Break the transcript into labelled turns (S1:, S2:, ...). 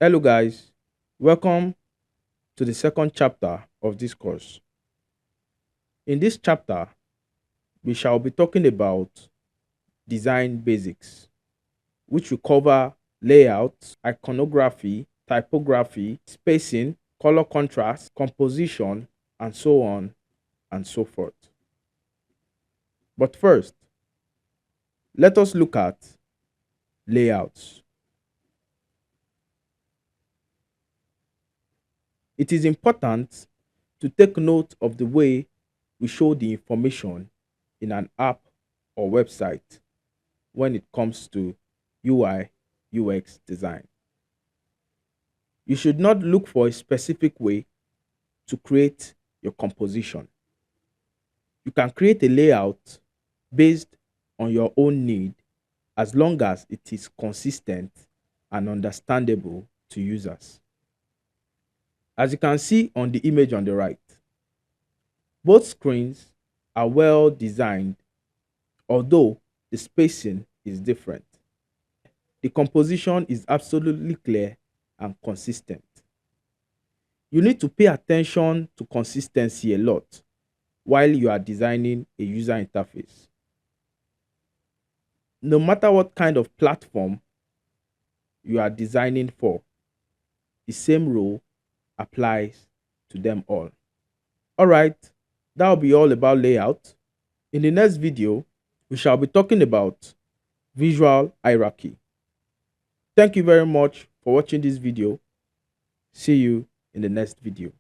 S1: Hello guys, welcome to the second chapter of this course. In this chapter, we shall be talking about design basics, which will cover layout, iconography, typography, spacing, color contrast, composition, and so on and so forth. But first, let us look at layouts. It is important to take note of the way we show the information in an app or website when it comes to UI UX design. You should not look for a specific way to create your composition. You can create a layout based on your own need as long as it is consistent and understandable to users. As you can see on the image on the right, both screens are well designed, although the spacing is different. The composition is absolutely clear and consistent. You need to pay attention to consistency a lot while you are designing a user interface. No matter what kind of platform you are designing for, the same rule applies to them all. All right, that will be all about layout. In the next video, we shall be talking about visual hierarchy. Thank you very much for watching this video. See you in the next video.